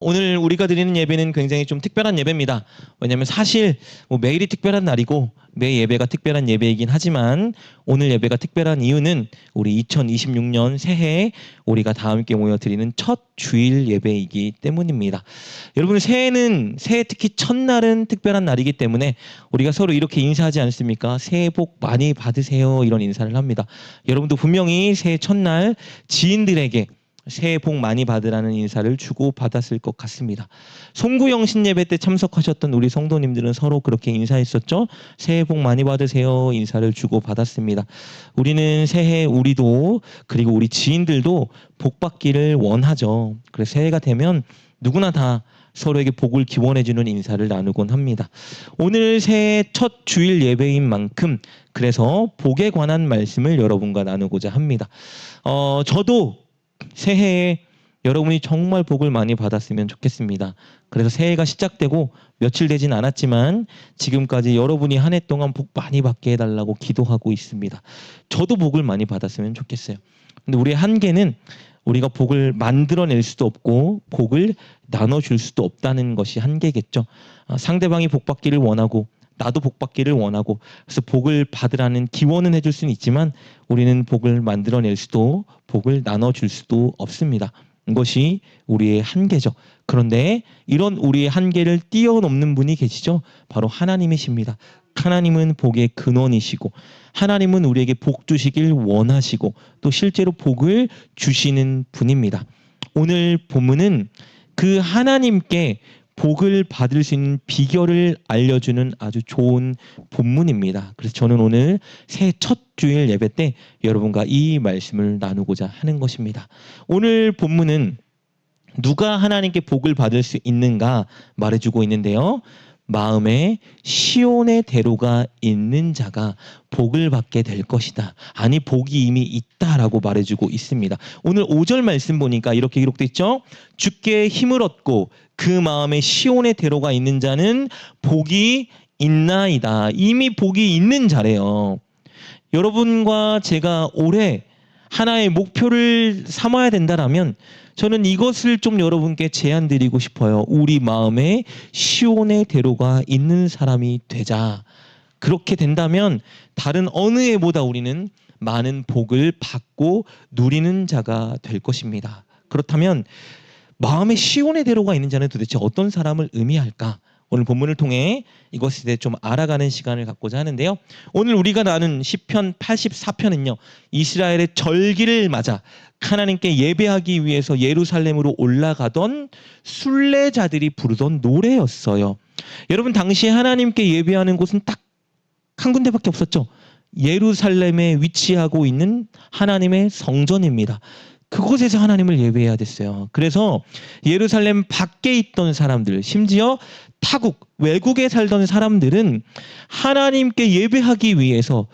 오늘 우리가 드리는 예배는 굉장히 좀 특별한 예배입니다. 왜냐하면 사실 매일이 특별한 날이고 매 예배가 특별한 예배이긴 하지만 오늘 예배가 특별한 이유는 우리 2026년 새해에 우리가 다 함께 모여 드리는 첫 주일 예배이기 때문입니다. 여러분 새해 특히 첫날은 특별한 날이기 때문에 우리가 서로 이렇게 인사하지 않습니까? 새해 복 많이 받으세요 이런 인사를 합니다. 여러분도 분명히 새해 첫날 지인들에게 새해 복 많이 받으라는 인사를 주고 받았을 것 같습니다. 송구영신 예배 때 참석하셨던 우리 성도님들은 서로 그렇게 인사했었죠. 새해 복 많이 받으세요 인사를 주고 받았습니다. 우리는 새해 우리도 그리고 우리 지인들도 복 받기를 원하죠. 그래서 새해가 되면 누구나 다 서로에게 복을 기원해주는 인사를 나누곤 합니다. 오늘 새해 첫 주일 예배인 만큼 그래서 복에 관한 말씀을 여러분과 나누고자 합니다. 저도 새해에 여러분이 정말 복을 많이 받았으면 좋겠습니다. 그래서 새해가 시작되고 며칠 되진 않았지만 지금까지 여러분이 한 해 동안 복 많이 받게 해달라고 기도하고 있습니다. 저도 복을 많이 받았으면 좋겠어요. 근데 우리의 한계는 우리가 복을 만들어낼 수도 없고 복을 나눠줄 수도 없다는 것이 한계겠죠. 상대방이 복 받기를 원하고 나도 복 받기를 원하고 그래서 복을 받으라는 기원은 해줄 수는 있지만 우리는 복을 만들어낼 수도 복을 나눠줄 수도 없습니다. 이것이 우리의 한계죠. 그런데 이런 우리의 한계를 뛰어넘는 분이 계시죠. 바로 하나님이십니다. 하나님은 복의 근원이시고 하나님은 우리에게 복 주시길 원하시고 또 실제로 복을 주시는 분입니다. 오늘 본문은 그 하나님께 복을 받을 수 있는 비결을 알려주는 아주 좋은 본문입니다. 그래서 저는 오늘 새해 첫 주일 예배 때 여러분과 이 말씀을 나누고자 하는 것입니다. 오늘 본문은 누가 하나님께 복을 받을 수 있는가 말해주고 있는데요. 마음에 시온의 대로가 있는 자가 복을 받게 될 것이다. 아니 복이 이미 있다라고 말해주고 있습니다. 오늘 5절 말씀 보니까 이렇게 기록되어 있죠. 주께 힘을 얻고 그 마음에 시온의 대로가 있는 자는 복이 있나이다. 이미 복이 있는 자래요. 여러분과 제가 올해 하나의 목표를 삼아야 된다라면 저는 이것을 좀 여러분께 제안 드리고 싶어요. 우리 마음에 시온의 대로가 있는 사람이 되자. 그렇게 된다면 다른 어느 해보다 우리는 많은 복을 받고 누리는 자가 될 것입니다. 그렇다면 마음에 시온의 대로가 있는 자는 도대체 어떤 사람을 의미할까? 오늘 본문을 통해 이것에 대해 좀 알아가는 시간을 갖고자 하는데요. 오늘 우리가 나눈 시편 84편은요. 이스라엘의 절기를 맞아 하나님께 예배하기 위해서 예루살렘으로 올라가던 순례자들이 부르던 노래였어요. 여러분 당시에 하나님께 예배하는 곳은 딱 한 군데밖에 없었죠. 예루살렘에 위치하고 있는 하나님의 성전입니다. 그곳에서 하나님을 예배해야 됐어요. 그래서 예루살렘 밖에 있던 사람들, 심지어 타국, 외국에 살던 사람들은 하나님께 예배하기 위해서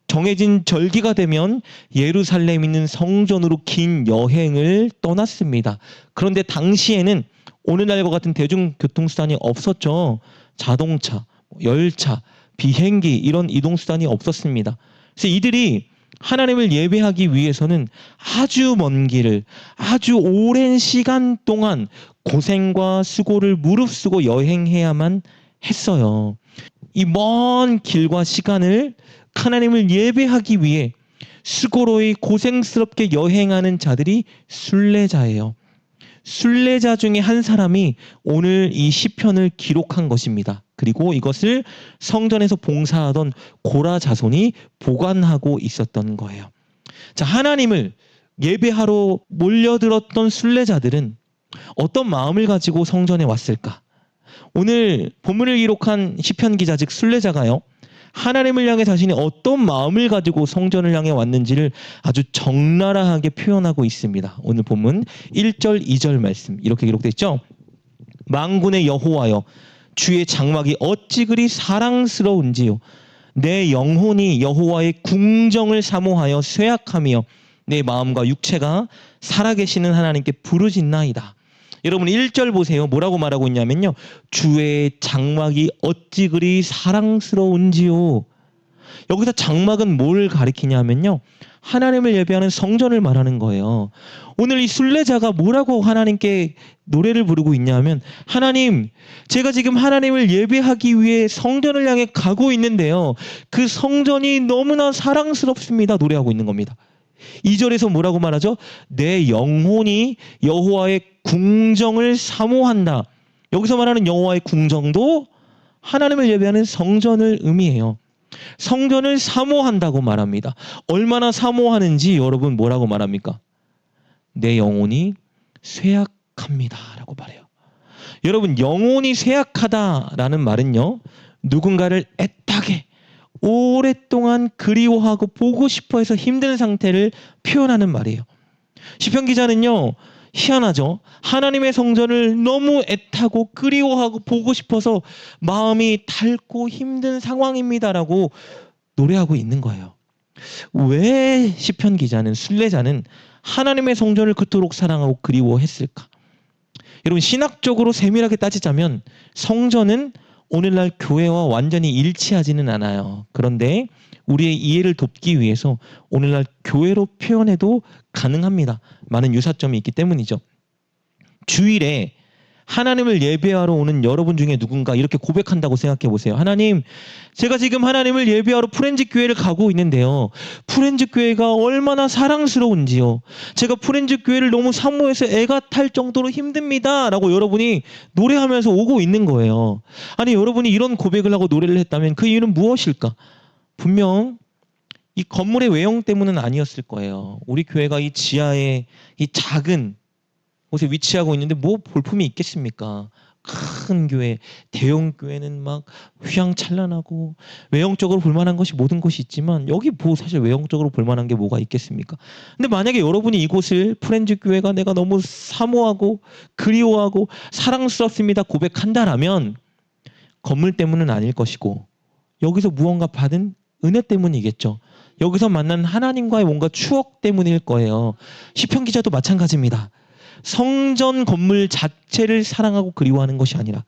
정해진 절기가 되면 예루살렘 있는 성전으로 긴 여행을 떠났습니다. 그런데 당시에는 오늘날과 같은 대중교통수단이 없었죠. 자동차, 열차, 비행기 이런 이동수단이 없었습니다. 그래서 이들이 하나님을 예배하기 위해서는 아주 먼 길을 아주 오랜 시간 동안 고생과 수고를 무릅쓰고 여행해야만 했어요. 이 먼 길과 시간을 하나님을 예배하기 위해 수고로이 고생스럽게 여행하는 자들이 순례자예요. 순례자 중에 한 사람이 오늘 이 시편을 기록한 것입니다. 그리고 이것을 성전에서 봉사하던 고라 자손이 보관하고 있었던 거예요. 자, 하나님을 예배하러 몰려들었던 순례자들은 어떤 마음을 가지고 성전에 왔을까? 오늘 본문을 기록한 시편 기자 즉 순례자가요. 하나님을 향해 자신이 어떤 마음을 가지고 성전을 향해 왔는지를 아주 적나라하게 표현하고 있습니다. 오늘 본문 1절 2절 말씀 이렇게 기록되어 있죠. 만군의 여호와여 주의 장막이 어찌 그리 사랑스러운지요. 내 영혼이 여호와의 궁정을 사모하여 쇠약하며 내 마음과 육체가 살아계시는 하나님께 부르짖나이다. 여러분 1절 보세요. 뭐라고 말하고 있냐면요. 주의 장막이 어찌 그리 사랑스러운지요. 여기서 장막은 뭘 가리키냐면요. 하나님을 예배하는 성전을 말하는 거예요. 오늘 이 순례자가 뭐라고 하나님께 노래를 부르고 있냐면, 하나님, 제가 지금 하나님을 예배하기 위해 성전을 향해 가고 있는데요, 그 성전이 너무나 사랑스럽습니다. 노래하고 있는 겁니다. 2절에서 뭐라고 말하죠? 내 영혼이 여호와의 궁정을 사모한다. 여기서 말하는 여호와의 궁정도 하나님을 예배하는 성전을 의미해요. 성전을 사모한다고 말합니다. 얼마나 사모하는지 여러분 뭐라고 말합니까? 내 영혼이 쇠약합니다 라고 말해요. 여러분, 영혼이 쇠약하다라는 말은요, 누군가를 애타게 오랫동안 그리워하고 보고 싶어 해서 힘든 상태를 표현하는 말이에요. 시편 기자는요, 희한하죠. 하나님의 성전을 너무 애타고 그리워하고 보고 싶어서 마음이 닳고 힘든 상황입니다라고 노래하고 있는 거예요. 왜 시편 기자는, 순례자는 하나님의 성전을 그토록 사랑하고 그리워했을까? 여러분, 신학적으로 세밀하게 따지자면 성전은 오늘날 교회와 완전히 일치하지는 않아요. 그런데 우리의 이해를 돕기 위해서 오늘날 교회로 표현해도 가능합니다. 많은 유사점이 있기 때문이죠. 주일에 하나님을 예배하러 오는 여러분 중에 누군가 이렇게 고백한다고 생각해 보세요. 하나님, 제가 지금 하나님을 예배하러 프렌즈 교회를 가고 있는데요, 프렌즈 교회가 얼마나 사랑스러운지요, 제가 프렌즈 교회를 너무 사모해서 애가 탈 정도로 힘듭니다 라고 여러분이 노래하면서 오고 있는 거예요. 아니, 여러분이 이런 고백을 하고 노래를 했다면 그 이유는 무엇일까? 분명 이 건물의 외형 때문은 아니었을 거예요. 우리 교회가 이 지하에 이 작은 곳에 위치하고 있는데 뭐 볼품이 있겠습니까? 큰 교회, 대형 교회는 막 휘황찬란하고 외형적으로 볼만한 것이 모든 곳이 있지만 여기 뭐 사실 외형적으로 볼만한 게 뭐가 있겠습니까? 근데 만약에 여러분이 이곳을 프렌즈 교회가 내가 너무 사모하고 그리워하고 사랑스럽습니다 고백한다라면 건물 때문은 아닐 것이고 여기서 무언가 받은 은혜 때문이겠죠. 여기서 만난 하나님과의 뭔가 추억 때문일 거예요. 시편 기자도 마찬가지입니다. 성전 건물 자체를 사랑하고 그리워하는 것이 아니라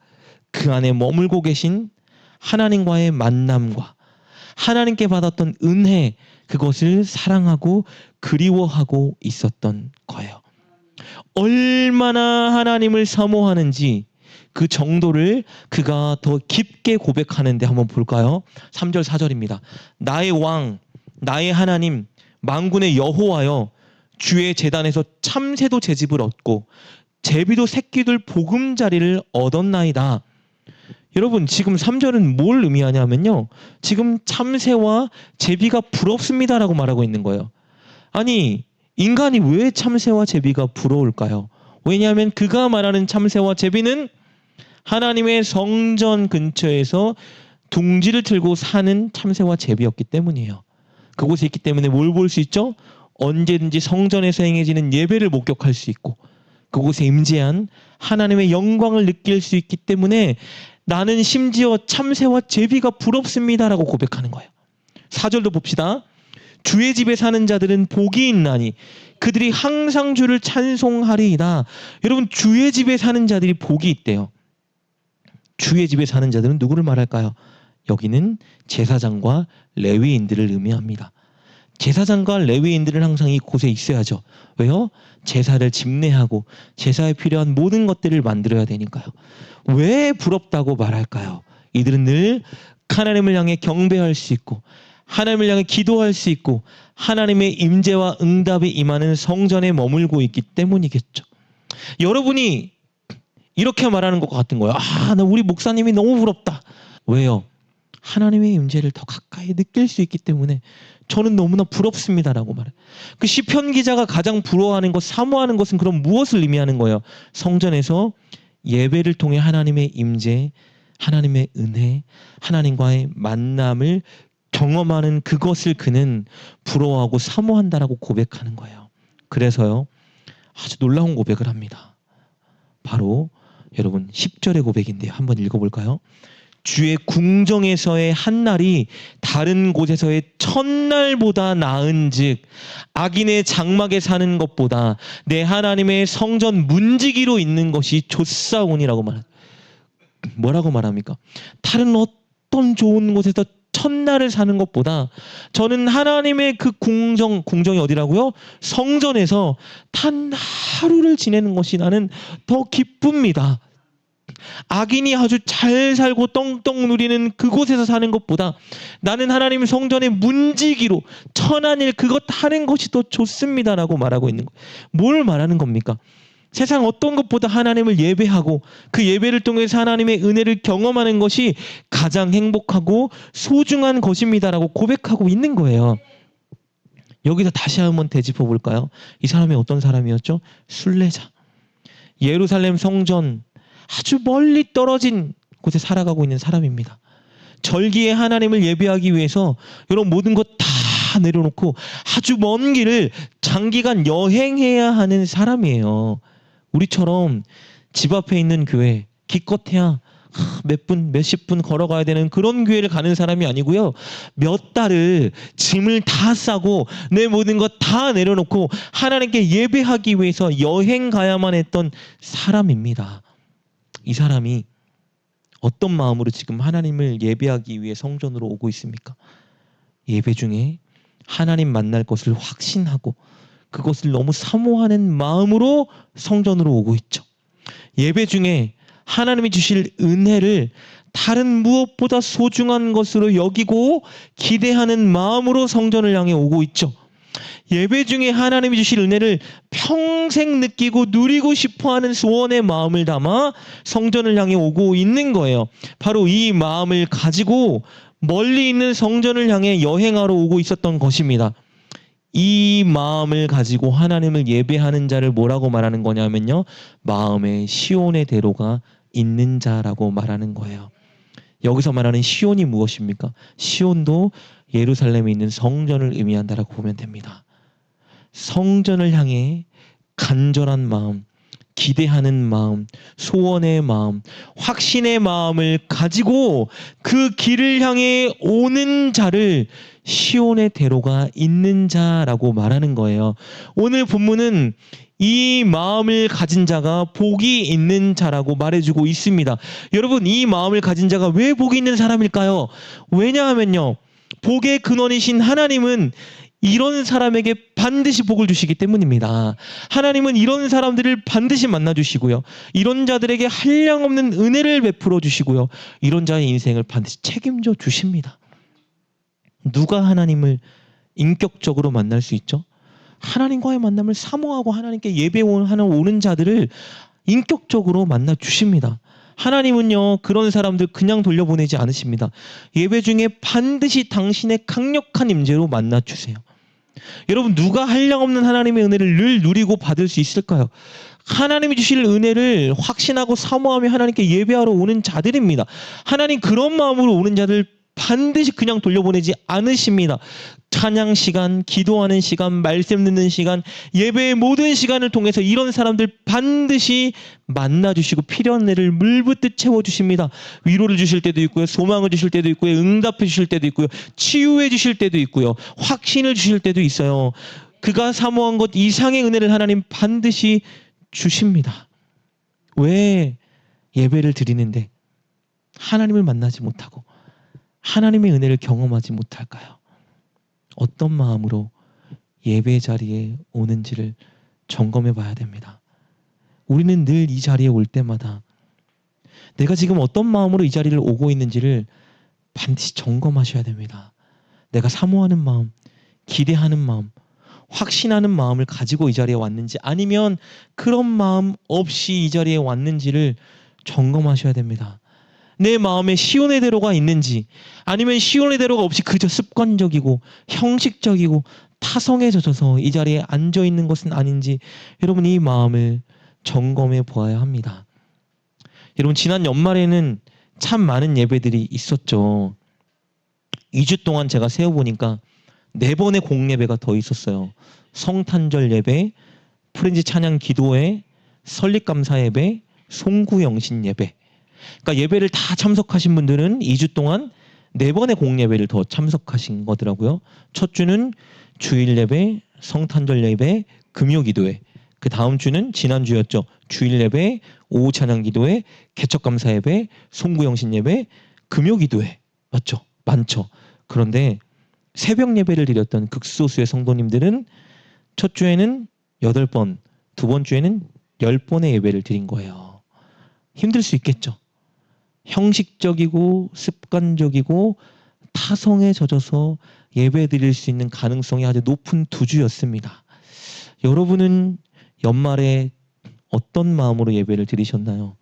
그 안에 머물고 계신 하나님과의 만남과 하나님께 받았던 은혜, 그것을 사랑하고 그리워하고 있었던 거예요. 얼마나 하나님을 사모하는지 그 정도를 그가 더 깊게 고백하는데 한번 볼까요? 3절 4절입니다. 나의 왕, 나의 하나님, 만군의 여호와여, 주의 제단에서 참새도 제집을 얻고 제비도 새끼들 보금자리를 얻었나이다. 여러분, 지금 3절은 뭘 의미하냐면요, 지금 참새와 제비가 부럽습니다라고 말하고 있는 거예요. 아니, 인간이 왜 참새와 제비가 부러울까요? 왜냐하면 그가 말하는 참새와 제비는 하나님의 성전 근처에서 둥지를 틀고 사는 참새와 제비였기 때문이에요. 그곳에 있기 때문에 뭘 볼 수 있죠? 언제든지 성전에서 행해지는 예배를 목격할 수 있고 그곳에 임재한 하나님의 영광을 느낄 수 있기 때문에 나는 심지어 참새와 제비가 부럽습니다라고 고백하는 거예요. 4절도 봅시다. 주의 집에 사는 자들은 복이 있나니 그들이 항상 주를 찬송하리이다. 여러분, 주의 집에 사는 자들이 복이 있대요. 주의 집에 사는 자들은 누구를 말할까요? 여기는 제사장과 레위인들을 의미합니다. 제사장과 레위인들은 항상 이곳에 있어야죠. 왜요? 제사를 집례하고 제사에 필요한 모든 것들을 만들어야 되니까요. 왜 부럽다고 말할까요? 이들은 늘 하나님을 향해 경배할 수 있고 하나님을 향해 기도할 수 있고 하나님의 임재와 응답이 임하는 성전에 머물고 있기 때문이겠죠. 여러분이 이렇게 말하는 것 같은 거예요. 나 우리 목사님이 너무 부럽다. 왜요? 하나님의 임재를 더 가까이 느낄 수 있기 때문에 저는 너무나 부럽습니다라고 말해요. 그 시편 기자가 가장 부러워하는 것, 사모하는 것은 그럼 무엇을 의미하는 거예요? 성전에서 예배를 통해 하나님의 임재, 하나님의 은혜, 하나님과의 만남을 경험하는 그것을 그는 부러워하고 사모한다라고 고백하는 거예요. 그래서요, 아주 놀라운 고백을 합니다. 바로 여러분 10절의 고백인데요. 한번 읽어볼까요? 주의 궁정에서의 한 날이 다른 곳에서의 첫날보다 나은즉 악인의 장막에 사는 것보다 내 하나님의 성전 문지기로 있는 것이 좋사오니라고 말합니다. 뭐라고 말합니까? 다른 어떤 좋은 곳에서 첫날을 사는 것보다 저는 하나님의 그 궁정이 어디라고요? 성전에서 단 하루를 지내는 것이 나는 더 기쁩니다. 악인이 아주 잘 살고 떵떵 누리는 그곳에서 사는 것보다 나는 하나님 성전의 문지기로 천한 일 그것 하는 것이 더 좋습니다라고 말하고 있는 거예요. 뭘 말하는 겁니까? 세상 어떤 것보다 하나님을 예배하고 그 예배를 통해서 하나님의 은혜를 경험하는 것이 가장 행복하고 소중한 것입니다라고 고백하고 있는 거예요. 여기서 다시 한번 되짚어 볼까요? 이 사람이 어떤 사람이었죠? 순례자. 예루살렘 성전 아주 멀리 떨어진 곳에 살아가고 있는 사람입니다. 절기에 하나님을 예배하기 위해서 이런 모든 것 다 내려놓고 아주 먼 길을 장기간 여행해야 하는 사람이에요. 우리처럼 집 앞에 있는 교회 기껏해야 몇 분, 몇십 분 걸어가야 되는 그런 교회를 가는 사람이 아니고요. 몇 달을 짐을 다 싸고 내 모든 것 다 내려놓고 하나님께 예배하기 위해서 여행 가야만 했던 사람입니다. 이 사람이 어떤 마음으로 지금 하나님을 예배하기 위해 성전으로 오고 있습니까? 예배 중에 하나님 만날 것을 확신하고 그것을 너무 사모하는 마음으로 성전으로 오고 있죠. 예배 중에 하나님이 주실 은혜를 다른 무엇보다 소중한 것으로 여기고 기대하는 마음으로 성전을 향해 오고 있죠. 예배 중에 하나님이 주실 은혜를 평생 느끼고 누리고 싶어하는 소원의 마음을 담아 성전을 향해 오고 있는 거예요. 바로 이 마음을 가지고 멀리 있는 성전을 향해 여행하러 오고 있었던 것입니다. 이 마음을 가지고 하나님을 예배하는 자를 뭐라고 말하는 거냐면요. 마음에 시온의 대로가 있는 자라고 말하는 거예요. 여기서 말하는 시온이 무엇입니까? 시온도 예루살렘에 있는 성전을 의미한다라고 보면 됩니다. 성전을 향해 간절한 마음, 기대하는 마음, 소원의 마음, 확신의 마음을 가지고 그 길을 향해 오는 자를 시온의 대로가 있는 자라고 말하는 거예요. 오늘 본문은 이 마음을 가진 자가 복이 있는 자라고 말해주고 있습니다. 여러분, 이 마음을 가진 자가 왜 복이 있는 사람일까요? 왜냐하면요, 복의 근원이신 하나님은 이런 사람에게 반드시 복을 주시기 때문입니다. 하나님은 이런 사람들을 반드시 만나주시고요. 이런 자들에게 한량없는 은혜를 베풀어 주시고요. 이런 자의 인생을 반드시 책임져 주십니다. 누가 하나님을 인격적으로 만날 수 있죠? 하나님과의 만남을 사모하고 하나님께 예배하는 오는 자들을 인격적으로 만나 주십니다. 하나님은요, 그런 사람들 그냥 돌려보내지 않으십니다. 예배 중에 반드시 당신의 강력한 임재로 만나 주세요. 여러분, 누가 한량없는 하나님의 은혜를 늘 누리고 받을 수 있을까요? 하나님이 주실 은혜를 확신하고 사모하며 하나님께 예배하러 오는 자들입니다. 하나님 그런 마음으로 오는 자들 반드시 그냥 돌려보내지 않으십니다. 찬양 시간, 기도하는 시간, 말씀 듣는 시간, 예배의 모든 시간을 통해서 이런 사람들 반드시 만나주시고 필요한 애를 물붓듯 채워주십니다. 위로를 주실 때도 있고요. 소망을 주실 때도 있고요. 응답해 주실 때도 있고요. 치유해 주실 때도 있고요. 확신을 주실 때도 있어요. 그가 사모한 것 이상의 은혜를 하나님 반드시 주십니다. 왜 예배를 드리는데 하나님을 만나지 못하고 하나님의 은혜를 경험하지 못할까요? 어떤 마음으로 예배 자리에 오는지를 점검해 봐야 됩니다. 우리는 늘 이 자리에 올 때마다 내가 지금 어떤 마음으로 이 자리를 오고 있는지를 반드시 점검하셔야 됩니다. 내가 사모하는 마음, 기대하는 마음, 확신하는 마음을 가지고 이 자리에 왔는지 아니면 그런 마음 없이 이 자리에 왔는지를 점검하셔야 됩니다. 내 마음에 시온의 대로가 있는지 아니면 시온의 대로가 없이 그저 습관적이고 형식적이고 타성에 젖어서 이 자리에 앉아 있는 것은 아닌지 여러분 이 마음을 점검해 보아야 합니다. 여러분 지난 연말에는 참 많은 예배들이 있었죠. 2주 동안 제가 세어보니까 4번의 공예배가 더 있었어요. 성탄절 예배, 프렌즈 찬양 기도회, 설립감사 예배, 송구영신 예배. 그러니까 예배를 다 참석하신 분들은 2주 동안 4번의 공예배를 더 참석하신 거더라고요. 첫 주는 주일 예배, 성탄절 예배, 금요 기도회. 그 다음 주는 지난주였죠. 주일 예배, 오후 찬양 기도회, 개척감사 예배, 송구영신 예배, 금요 기도회. 맞죠? 많죠. 그런데 새벽 예배를 드렸던 극소수의 성도님들은 첫 주에는 8번, 두 번 주에는 10번의 예배를 드린 거예요. 힘들 수 있겠죠. 형식적이고 습관적이고 타성에 젖어서 예배 드릴 수 있는 가능성이 아주 높은 두 주였습니다. 여러분은 연말에 어떤 마음으로 예배를 드리셨나요?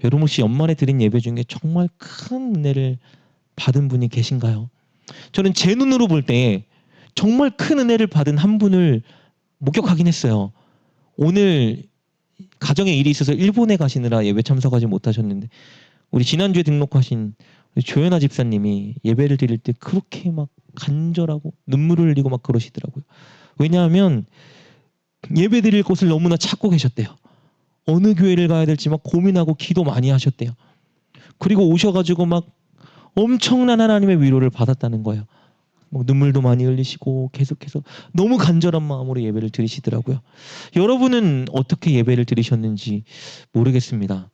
여러분 혹시 연말에 드린 예배 중에 정말 큰 은혜를 받은 분이 계신가요? 저는 제 눈으로 볼 때 정말 큰 은혜를 받은 한 분을 목격하긴 했어요. 오늘 가정에 일이 있어서 일본에 가시느라 예배 참석하지 못하셨는데 우리 지난주에 등록하신 우리 조연아 집사님이 예배를 드릴 때 그렇게 막 간절하고 눈물을 흘리고 막 그러시더라고요. 왜냐하면 예배 드릴 곳을 너무나 찾고 계셨대요. 어느 교회를 가야 될지 막 고민하고 기도 많이 하셨대요. 그리고 오셔가지고 막 엄청난 하나님의 위로를 받았다는 거예요. 뭐 눈물도 많이 흘리시고 계속해서 너무 간절한 마음으로 예배를 드리시더라고요. 여러분은 어떻게 예배를 드리셨는지 모르겠습니다.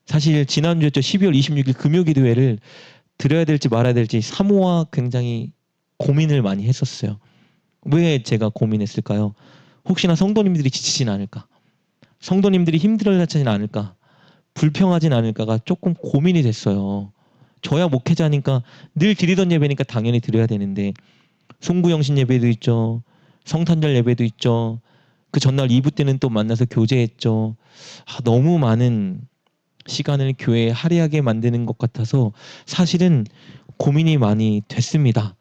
사실 지난주였죠. 12월 26일 금요기도회를 드려야 될지 말아야 될지 사모와 굉장히 고민을 많이 했었어요. 왜 제가 고민했을까요? 혹시나 성도님들이 지치진 않을까? 성도님들이 힘들어하지는 않을까? 불평하진 않을까가 조금 고민이 됐어요. 저야 목회자니까 늘 드리던 예배니까 당연히 드려야 되는데 송구영신 예배도 있죠. 성탄절 예배도 있죠. 그 전날 2부 때는 또 만나서 교제했죠. 너무 많은 시간을 교회에 할애하게 만드는 것 같아서 사실은 고민이 많이 됐습니다.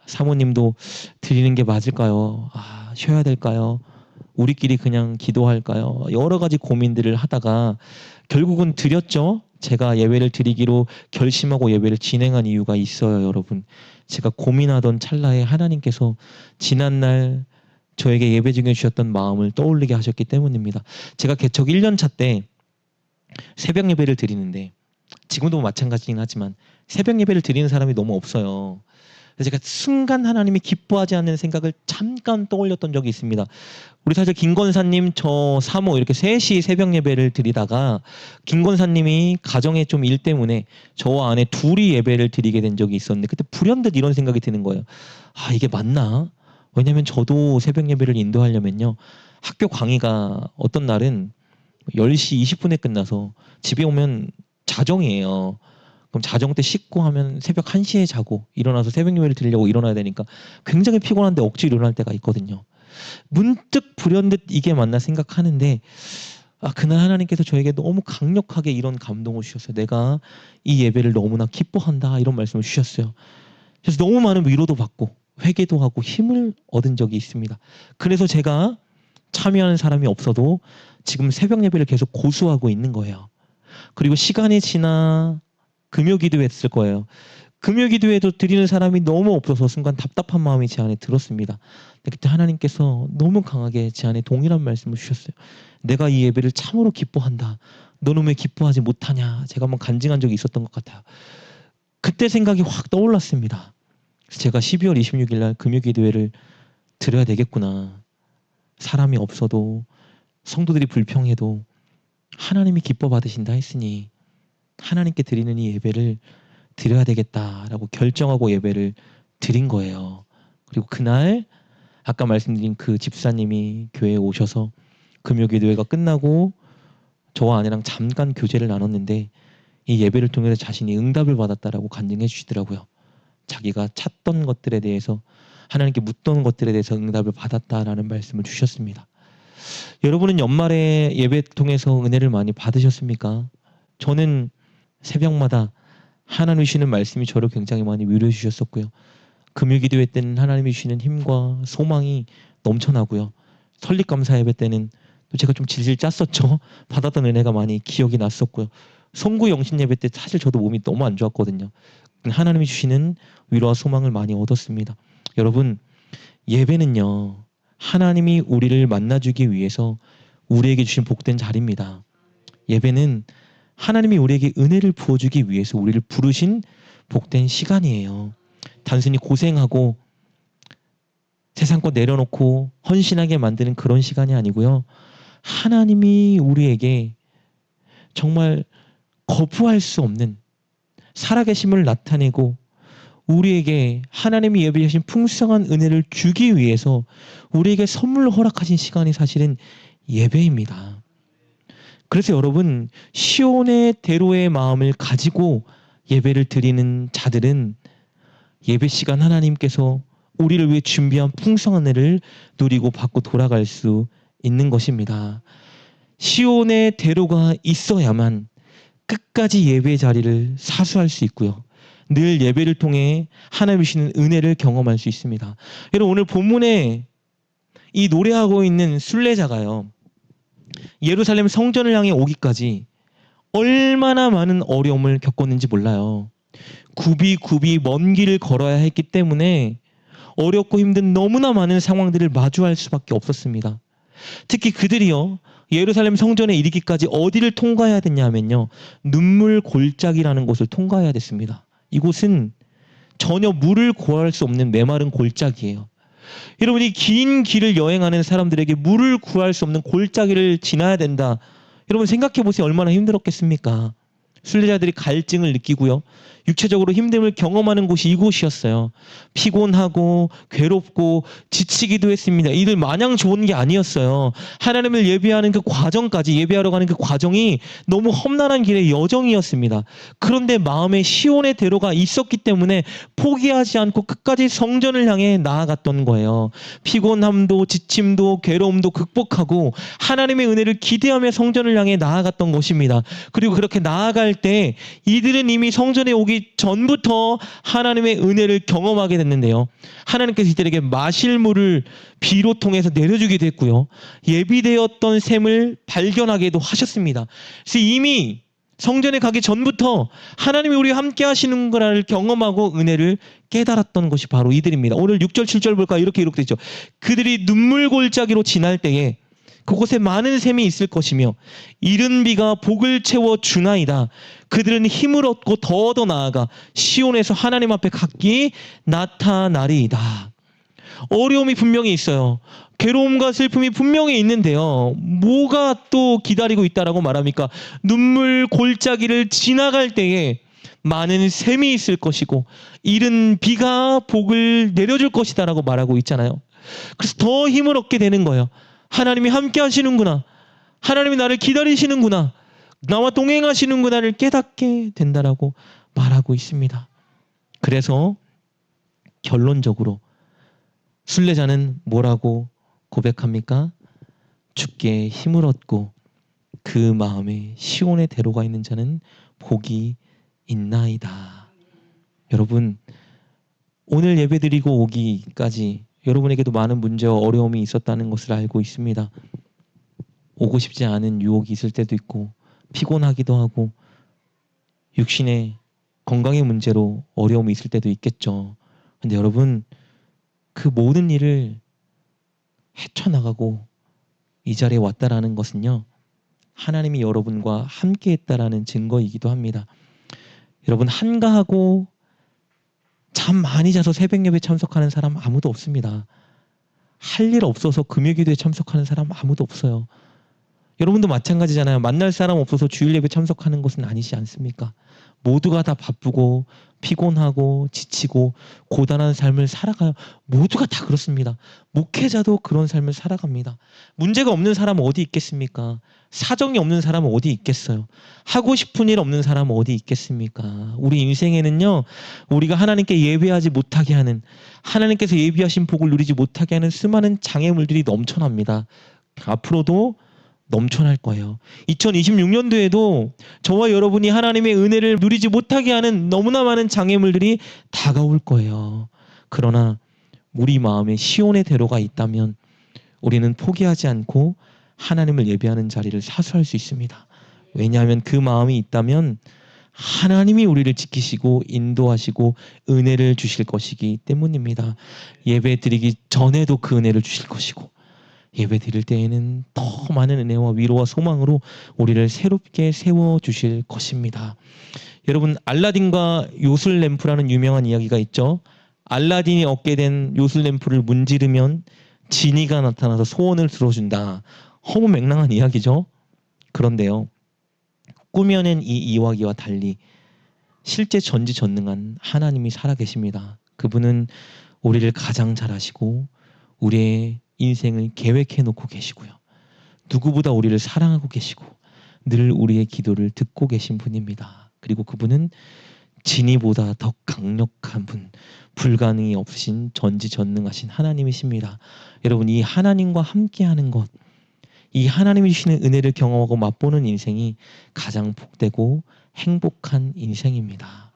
사모님도 드리는 게 맞을까요? 쉬어야 될까요? 우리끼리 그냥 기도할까요? 여러 가지 고민들을 하다가 결국은 드렸죠. 제가 예배를 드리기로 결심하고 예배를 진행한 이유가 있어요, 여러분. 제가 고민하던 찰나에 하나님께서 지난날 저에게 예배 중에 주셨던 마음을 떠올리게 하셨기 때문입니다. 제가 개척 1년 차 때 새벽 예배를 드리는데 지금도 마찬가지긴 하지만 새벽 예배를 드리는 사람이 너무 없어요. 그래서 제가 순간 하나님이 기뻐하지 않는 생각을 잠깐 떠올렸던 적이 있습니다. 우리 사실 김권사님, 저 사모 이렇게 셋이 새벽 예배를 드리다가 김권사님이 가정에 좀 일 때문에 저와 아내 둘이 예배를 드리게 된 적이 있었는데 그때 불현듯 이런 생각이 드는 거예요. 이게 맞나? 왜냐면 저도 새벽 예배를 인도하려면요. 학교 강의가 어떤 날은 10시 20분에 끝나서 집에 오면 자정이에요. 그럼 자정 때 씻고 하면 새벽 1시에 자고 일어나서 새벽 예배를 드리려고 일어나야 되니까 굉장히 피곤한데 억지로 일어날 때가 있거든요. 문득 불현듯 이게 맞나 생각하는데 그날 하나님께서 저에게 너무 강력하게 이런 감동을 주셨어요. 내가 이 예배를 너무나 기뻐한다 이런 말씀을 주셨어요. 그래서 너무 많은 위로도 받고 회개도 하고 힘을 얻은 적이 있습니다. 그래서 제가 참여하는 사람이 없어도 지금 새벽 예배를 계속 고수하고 있는 거예요. 그리고 시간이 지나 금요 기도했을 거예요. 금요 기도에도 드리는 사람이 너무 없어서 순간 답답한 마음이 제 안에 들었습니다. 근데 그때 하나님께서 너무 강하게 제 안에 동일한 말씀을 주셨어요. 내가 이 예배를 참으로 기뻐한다. 너는 왜 기뻐하지 못하냐. 제가 한번 간증한 적이 있었던 것 같아요. 그때 생각이 확 떠올랐습니다. 그래서 제가 12월 26일 날 금요 기도회를 드려야 되겠구나. 사람이 없어도 성도들이 불평해도 하나님이 기뻐 받으신다 했으니 하나님께 드리는 이 예배를 드려야 되겠다라고 결정하고 예배를 드린 거예요. 그리고 그날 아까 말씀드린 그 집사님이 교회에 오셔서 금요기도회가 끝나고 저와 아내랑 잠깐 교제를 나눴는데 이 예배를 통해서 자신이 응답을 받았다라고 간증해 주시더라고요. 자기가 찾던 것들에 대해서 하나님께 묻던 것들에 대해서 응답을 받았다라는 말씀을 주셨습니다. 여러분은 연말에 예배 통해서 은혜를 많이 받으셨습니까? 저는 새벽마다 하나님이 주시는 말씀이 저를 굉장히 많이 위로해 주셨었고요. 금요기도회 때는 하나님이 주시는 힘과 소망이 넘쳐나고요. 설립감사 예배 때는 또 제가 좀 질질 짰었죠. 받았던 은혜가 많이 기억이 났었고요. 성구 영신 예배 때 사실 저도 몸이 너무 안 좋았거든요. 하나님이 주시는 위로와 소망을 많이 얻었습니다. 여러분, 예배는요. 하나님이 우리를 만나주기 위해서 우리에게 주신 복된 자리입니다. 예배는 하나님이 우리에게 은혜를 부어주기 위해서 우리를 부르신 복된 시간이에요. 단순히 고생하고 세상 것 내려놓고 헌신하게 만드는 그런 시간이 아니고요. 하나님이 우리에게 정말 거부할 수 없는 살아계심을 나타내고 우리에게 하나님이 예비하신 풍성한 은혜를 주기 위해서 우리에게 선물로 허락하신 시간이 사실은 예배입니다. 그래서 여러분, 시온의 대로의 마음을 가지고 예배를 드리는 자들은 예배 시간 하나님께서 우리를 위해 준비한 풍성한 은혜를 누리고 받고 돌아갈 수 있는 것입니다. 시온의 대로가 있어야만 끝까지 예배 자리를 사수할 수 있고요. 늘 예배를 통해 하나님이 주시는 은혜를 경험할 수 있습니다. 여러분, 오늘 본문에 이 노래하고 있는 순례자가요, 예루살렘 성전을 향해 오기까지 얼마나 많은 어려움을 겪었는지 몰라요. 굽이 먼 길을 걸어야 했기 때문에 어렵고 힘든 너무나 많은 상황들을 마주할 수밖에 없었습니다. 특히 그들이요, 예루살렘 성전에 이르기까지 어디를 통과해야 됐냐 하면요, 눈물 골짜기라는 곳을 통과해야 됐습니다. 이곳은 전혀 물을 구할 수 없는 메마른 골짜기예요. 여러분이 긴 길을 여행하는 사람들에게 물을 구할 수 없는 골짜기를 지나야 된다. 여러분 생각해 보세요. 얼마나 힘들었겠습니까? 순례자들이 갈증을 느끼고요, 육체적으로 힘듦을 경험하는 곳이 이곳이었어요. 피곤하고 괴롭고 지치기도 했습니다. 이들 마냥 좋은 게 아니었어요. 하나님을 예배하는 그 과정까지, 예배하러 가는 그 과정이 너무 험난한 길의 여정이었습니다. 그런데 마음에 시온의 대로가 있었기 때문에 포기하지 않고 끝까지 성전을 향해 나아갔던 거예요. 피곤함도 지침도 괴로움도 극복하고 하나님의 은혜를 기대하며 성전을 향해 나아갔던 것입니다. 그리고 그렇게 나아갈 때 이들은 이미 성전에 오기 전부터 하나님의 은혜를 경험하게 됐는데요. 하나님께서 이들에게 마실 물을 비로 통해서 내려주기도 했고요, 예비되었던 샘을 발견하게도 하셨습니다. 그래서 이미 성전에 가기 전부터 하나님이 우리와 함께 하시는 거를 경험하고 은혜를 깨달았던 것이 바로 이들입니다. 오늘 6절 7절 볼까? 이렇게 기록되어 있죠. 그들이 눈물 골짜기로 지날 때에 그곳에 많은 샘이 있을 것이며 이른 비가 복을 채워 주나이다. 그들은 힘을 얻고 더 나아가 시온에서 하나님 앞에 각기 나타나리이다. 어려움이 분명히 있어요. 괴로움과 슬픔이 분명히 있는데요, 뭐가 또 기다리고 있다라고 말합니까? 눈물 골짜기를 지나갈 때에 많은 샘이 있을 것이고 이른 비가 복을 내려줄 것이다 라고 말하고 있잖아요. 그래서 더 힘을 얻게 되는 거예요. 하나님이 함께 하시는구나, 하나님이 나를 기다리시는구나, 나와 동행하시는구나를 깨닫게 된다라고 말하고 있습니다. 그래서 결론적으로 순례자는 뭐라고 고백합니까? 주께 힘을 얻고 그 마음에 시온의 대로가 있는 자는 복이 있나이다. 여러분, 오늘 예배드리고 오기까지 여러분에게도 많은 문제와 어려움이 있었다는 것을 알고 있습니다. 오고 싶지 않은 유혹이 있을 때도 있고 피곤하기도 하고 육신의 건강의 문제로 어려움이 있을 때도 있겠죠. 근데 여러분, 그 모든 일을 헤쳐나가고 이 자리에 왔다라는 것은요, 하나님이 여러분과 함께 했다라는 증거이기도 합니다. 여러분, 한가하고 잠 많이 자서 새벽 예배 참석하는 사람 아무도 없습니다. 할 일 없어서 금요기도에 참석하는 사람 아무도 없어요. 여러분도 마찬가지잖아요. 만날 사람 없어서 주일 예배 참석하는 것은 아니지 않습니까? 모두가 다 바쁘고 피곤하고 지치고 고단한 삶을 살아가요. 모두가 다 그렇습니다. 목회자도 그런 삶을 살아갑니다. 문제가 없는 사람은 어디 있겠습니까? 사정이 없는 사람은 어디 있겠어요? 하고 싶은 일 없는 사람은 어디 있겠습니까? 우리 인생에는요, 우리가 하나님께 예배하지 못하게 하는, 하나님께서 예비하신 복을 누리지 못하게 하는 수많은 장애물들이 넘쳐납니다. 앞으로도 넘쳐날 거예요. 2026년도에도 저와 여러분이 하나님의 은혜를 누리지 못하게 하는 너무나 많은 장애물들이 다가올 거예요. 그러나 우리 마음에 시온의 대로가 있다면 우리는 포기하지 않고 하나님을 예배하는 자리를 사수할 수 있습니다. 왜냐하면 그 마음이 있다면 하나님이 우리를 지키시고 인도하시고 은혜를 주실 것이기 때문입니다. 예배 드리기 전에도 그 은혜를 주실 것이고 예배 드릴 때에는 더 많은 은혜와 위로와 소망으로 우리를 새롭게 세워주실 것입니다. 여러분, 알라딘과 요술램프라는 유명한 이야기가 있죠. 알라딘이 얻게 된 요술램프를 문지르면 지니가 나타나서 소원을 들어준다. 허무맹랑한 이야기죠. 그런데요, 꾸며낸 이 이야기와 달리 실제 전지전능한 하나님이 살아계십니다. 그분은 우리를 가장 잘 아시고 우리의 인생을 계획해 놓고 계시고요. 누구보다 우리를 사랑하고 계시고 늘 우리의 기도를 듣고 계신 분입니다. 그리고 그분은 진이보다 더 강력한 분, 불가능이 없으신 전지전능하신 하나님이십니다. 여러분, 이 하나님과 함께하는 것, 이 하나님이 주시는 은혜를 경험하고 맛보는 인생이 가장 복되고 행복한 인생입니다.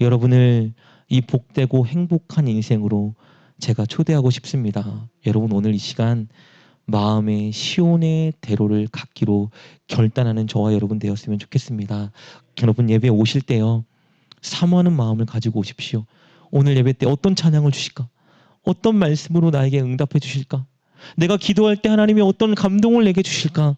여러분을 이 복되고 행복한 인생으로 제가 초대하고 싶습니다. 여러분, 오늘 이 시간 마음의 시온의 대로를 갖기로 결단하는 저와 여러분 되었으면 좋겠습니다. 여러분, 예배 오실 때요, 사모하는 마음을 가지고 오십시오. 오늘 예배 때 어떤 찬양을 주실까? 어떤 말씀으로 나에게 응답해 주실까? 내가 기도할 때 하나님이 어떤 감동을 내게 주실까?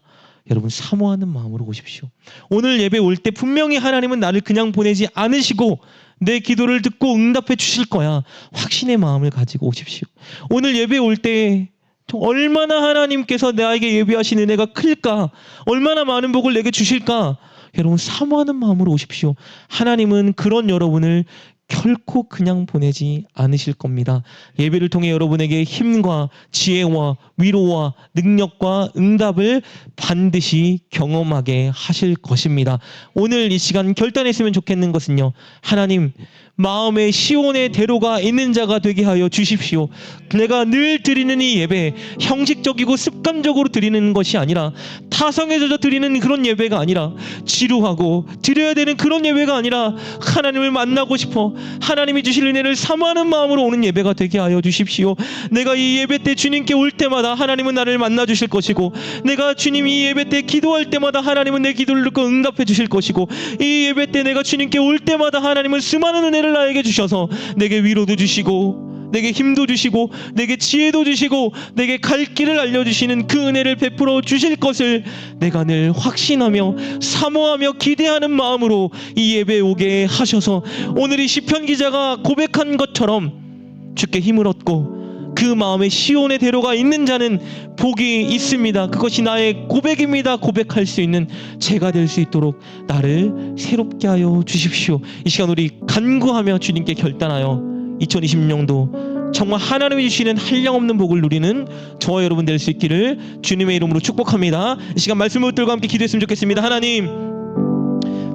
여러분, 사모하는 마음으로 오십시오. 오늘 예배 올 때 분명히 하나님은 나를 그냥 보내지 않으시고 내 기도를 듣고 응답해 주실 거야. 확신의 마음을 가지고 오십시오. 오늘 예배 올 때 얼마나 하나님께서 나에게 예비하신 은혜가 클까? 얼마나 많은 복을 내게 주실까? 여러분, 사모하는 마음으로 오십시오. 하나님은 그런 여러분을 결코 그냥 보내지 않으실 겁니다. 예배를 통해 여러분에게 힘과 지혜와 위로와 능력과 응답을 반드시 경험하게 하실 것입니다. 오늘 이 시간 결단했으면 좋겠는 것은요, 하나님, 마음에 시온의 대로가 있는 자가 되게 하여 주십시오. 내가 늘 드리는 이 예배, 형식적이고 습관적으로 드리는 것이 아니라, 타성에서 드리는 그런 예배가 아니라, 지루하고 드려야 되는 그런 예배가 아니라, 하나님을 만나고 싶어 하나님이 주실 은혜를 사모하는 마음으로 오는 예배가 되게 하여 주십시오. 내가 이 예배 때 주님께 올 때마다 하나님은 나를 만나 주실 것이고, 내가 주님이 이 예배 때 기도할 때마다 하나님은 내 기도를 듣고 응답해 주실 것이고, 이 예배 때 내가 주님께 올 때마다 하나님은 수많은 은혜를 나에게 주셔서 내게 위로도 주시고 내게 힘도 주시고 내게 지혜도 주시고 내게 갈 길을 알려주시는 그 은혜를 베풀어 주실 것을 내가 늘 확신하며 사모하며 기대하는 마음으로 이 예배에 오게 하셔서, 오늘 이 시편 기자가 고백한 것처럼 주께 힘을 얻고 그 마음에 시온의 대로가 있는 자는 복이 있습니다. 그것이 나의 고백입니다. 고백할 수 있는 제가 될 수 있도록 나를 새롭게 하여 주십시오. 이 시간 우리 간구하며 주님께 결단하여 2020년도 정말 하나님이 주시는 한량없는 복을 누리는 저와 여러분 될 수 있기를 주님의 이름으로 축복합니다. 이 시간 말씀 붙들과 함께 기도했으면 좋겠습니다. 하나님,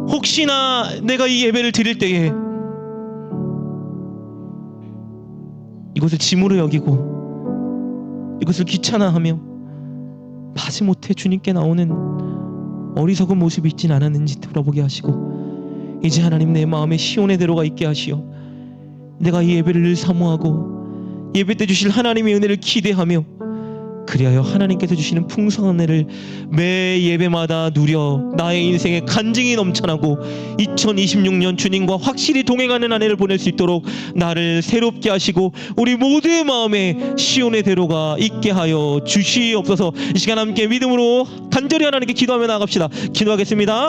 혹시나 내가 이 예배를 드릴 때에 이것을 짐으로 여기고 이것을 귀찮아하며 마지못해 주님께 나오는 어리석은 모습이 있진 않았는지 돌아보게 하시고, 이제 하나님, 내 마음에 시온의 대로가 있게 하시어 내가 이 예배를 늘 사모하고 예배 때 주실 하나님의 은혜를 기대하며, 그리하여 하나님께서 주시는 풍성한 은혜를 매 예배마다 누려 나의 인생에 간증이 넘쳐나고 2026년 주님과 확실히 동행하는 한 해를 보낼 수 있도록 나를 새롭게 하시고 우리 모두의 마음에 시온의 대로가 있게 하여 주시옵소서. 이 시간 함께 믿음으로 간절히 하나님께 기도하며 나아갑시다. 기도하겠습니다.